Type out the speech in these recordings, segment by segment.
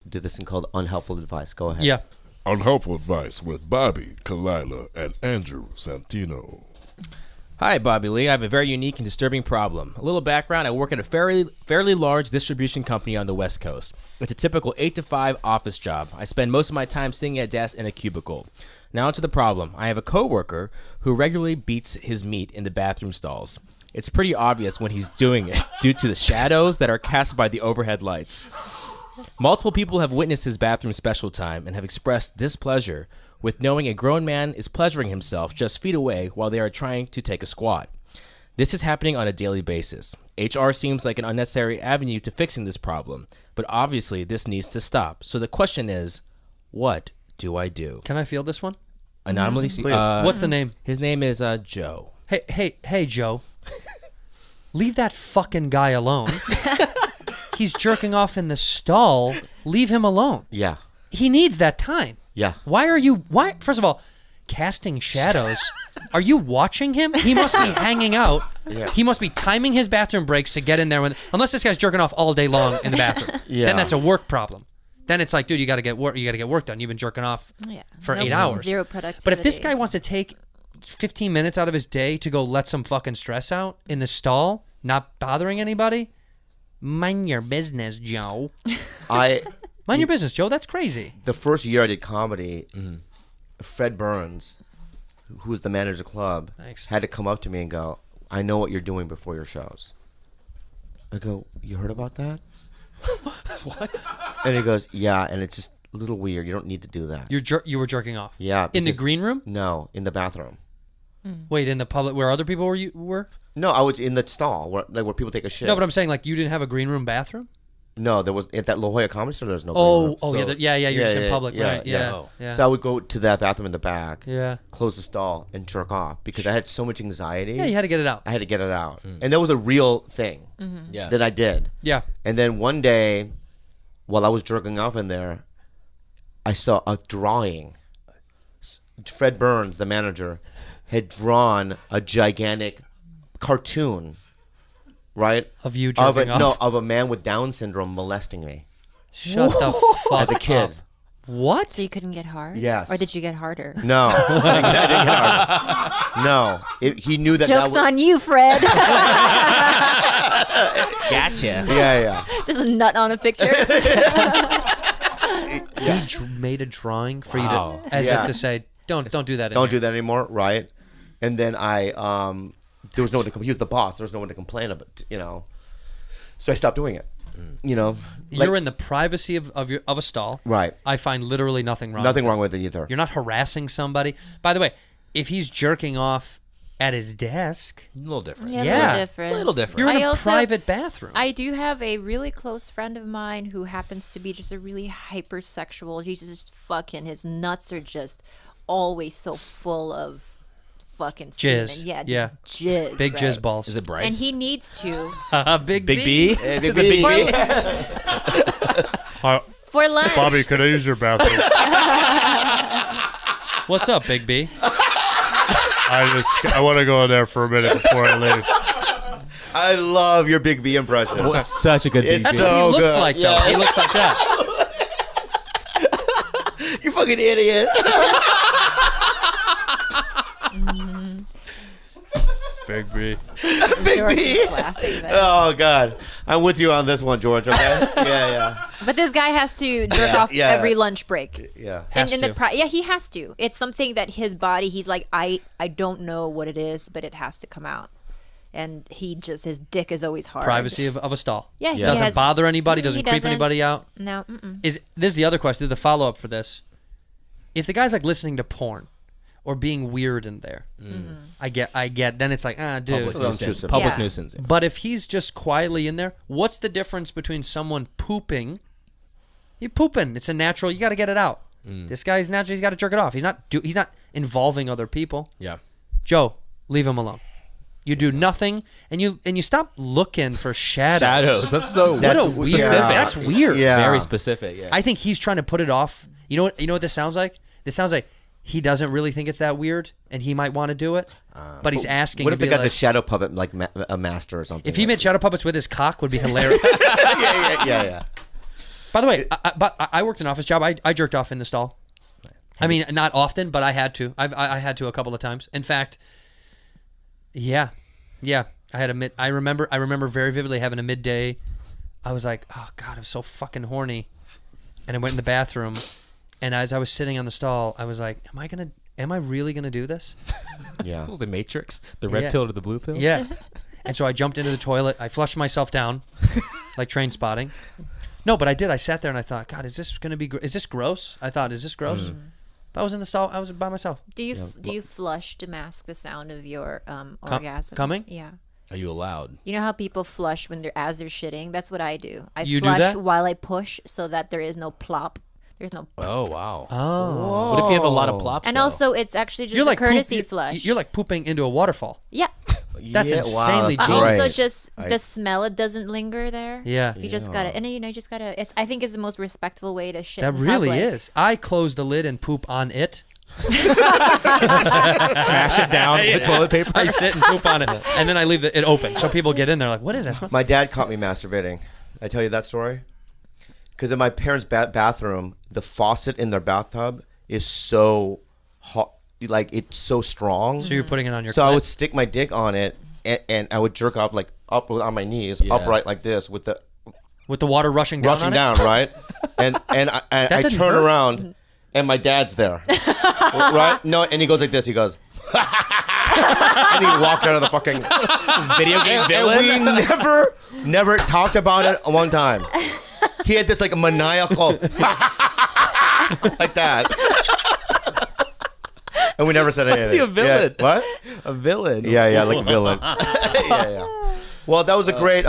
do this thing called Unhelpful Advice. Go ahead. Yeah. Unhelpful Advice with Bobby, Kalila, and Andrew Santino. Hi, Bobby Lee. I have a very unique and disturbing problem. A little background, I work at a fairly large distribution company on the West Coast. It's a typical 8 to 5 office job. I spend most of my time sitting at a desk in a cubicle. Now to the problem. I have a coworker who regularly beats his meat in the bathroom stalls. It's pretty obvious when he's doing it due to the shadows that are cast by the overhead lights. Multiple people have witnessed his bathroom special time and have expressed displeasure with knowing a grown man is pleasuring himself just feet away while they are trying to take a squat. This is happening on a daily basis. HR seems like an unnecessary avenue to fixing this problem, but obviously this needs to stop. So the question is, what do I do? Can I field this one? Anonymously, what's the name? His name is Joe. Hey, Joe. Leave that fucking guy alone. He's jerking off in the stall. Leave him alone. Yeah. He needs that time. Yeah. Why? First of all, casting shadows. Are you watching him? He must be hanging out. Yeah. He must be timing his bathroom breaks to get in there unless this guy's jerking off all day long in the bathroom. Yeah. Then that's a work problem. Then it's like, dude, you got to get work done. You've been jerking off for 8 hours. Zero productivity. But if this guy wants to take 15 minutes out of his day to go let some fucking stress out in the stall, not bothering anybody, mind your business, Joe. Mind your business, Joe. That's crazy. The first year I did comedy, Fred Burns, who was the manager of the club, had to come up to me and go, I know what you're doing before your shows. I go, you heard about that? What? And he goes, yeah, and it's just a little weird. You don't need to do that. You were jerking off? Yeah. In the green room? No, in the bathroom. Wait, in the public where other people were? No, I was in the stall where people take a shit. No, but I'm saying like you didn't have a green room bathroom? No, there was at that La Jolla Comedy Store. There was no. green room. You're just in public, right? Yeah. So I would go to that bathroom in the back, close the stall, and jerk off because I had so much anxiety. Yeah, you had to get it out. I had to get it out, and that was a real thing that I did. Yeah. And then one day, while I was jerking off in there, I saw a drawing. Fred Burns, the manager, had drawn a gigantic cartoon. Right? Of you jerking off? No, of a man with Down syndrome molesting me. Shut the fuck as a kid. up. What? So you couldn't get hard? Yes. Or did you get harder? No. I didn't get harder. No. He knew that. Joke's on you, Fred. Gotcha. Yeah. Just a nut on a picture. He made a drawing for you to, as if to say, don't do that. Don't do that anymore, right? And then there was no one to. He was the boss. There was no one to complain about, So I stopped doing it. You're in the privacy of a stall. Right. I find literally nothing wrong. Nothing wrong with it either. You're not harassing somebody. By the way, if he's jerking off at his desk, A little different. Yeah, A little different. You're in a private bathroom. I do have a really close friend of mine who happens to be just a really hypersexual. He's just fucking. His nuts are just always so full of fucking jizz. Semen. Yeah, jizz. Big jizz balls. Is it Bryce? And he needs to. Big B? Hey, Big B. For lunch. Bobby, could I use your bathroom? What's up, Big B? I want to go in there for a minute before I leave. I love your Big B impression. That's such a good Big B. That's what he looks like, though. He looks like that. You fucking idiot. Big B. Big B. Oh, God. I'm with you on this one, George, okay? Yeah. But this guy has to jerk off every lunch break. Yeah. He has to. It's something that his body, he's like, I don't know what it is, but it has to come out. And his dick is always hard. Privacy of a stall. Yeah, he doesn't bother anybody, doesn't creep doesn't. anybody out. No. This is the other question, this is the follow-up for this. If the guy's like listening to porn or being weird in there, I get, then it's like, dude. Public nuisance. But if he's just quietly in there, what's the difference between someone pooping? You're pooping. It's a natural, you got to get it out. This guy's natural, he's got to jerk it off. He's not involving other people. Yeah. Joe, leave him alone. You do nothing, and you stop looking for shadows. That's so specific. That's weird. Yeah. Very specific. Yeah. I think he's trying to put it off. You know what this sounds like? This sounds like he doesn't really think it's that weird, and he might want to do it, but he's asking. What if the guy's a shadow puppet, like a master or something? If he made shadow puppets with his cock, would be hilarious. Yeah. By the way, I worked an office job. I jerked off in the stall. I mean, not often, but I had to. I had to a couple of times. In fact, yeah. I had I remember very vividly having a midday. I was like, oh God, I'm so fucking horny, and I went in the bathroom, and as I was sitting on the stall, I was like, am I really gonna do this? Yeah. This was the Matrix, the red pill to the blue pill. Yeah. And so I jumped into the toilet. I flushed myself down, like Train Spotting. No, but I did. I sat there and I thought, God, is this gonna be? Is this gross? I thought, is this gross? But I was in the stall. I was by myself. Do you flush to mask the sound of your orgasm? Coming? Yeah. Are you allowed? You know how people flush as they're shitting? That's what I do. I You do flush that? while I push so that there is no plop. There's no. Oh wow. Oh. What if you have a lot of plops? And though? also, it's actually just a courtesy flush. You're like pooping into a waterfall. Yeah. That's insanely that's genius. Also, just the smell, it doesn't linger there. Yeah. You just gotta, and you just gotta. I think it's the most respectful way to shit. That in really public. is. I close the lid and poop on it. smash it down with toilet paper. I sit and poop on it, and then I leave it open. So people get in there like, what is that smell? My dad caught me masturbating. I tell you that story? Because in my parents' bathroom, the faucet in their bathtub is so hot, like it's so strong. So you're putting it on your So I clit? would stick my dick on it, and I would jerk off like up on my knees, Yeah. upright like this, with the With the water rushing down on down, it? right? And I didn't turn hurt? around, and my dad's there, right? No, and he goes like this. He goes, and he walked out of the fucking Video game and villain. we never talked about it one time. He had this like maniacal like that. And we never said anything. is he a villain? Yeah. What? A villain. Yeah, like a villain. yeah. Well, that was a great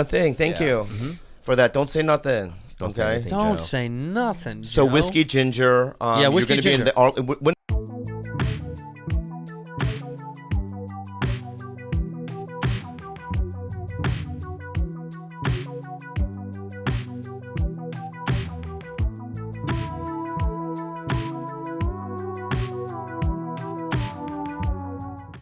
thing. Thank you for that. Don't say nothing. Don't say Okay. anything. Don't Joe. say nothing, So Joe. whiskey ginger. Yeah, whiskey you're gonna ginger. Be in the, when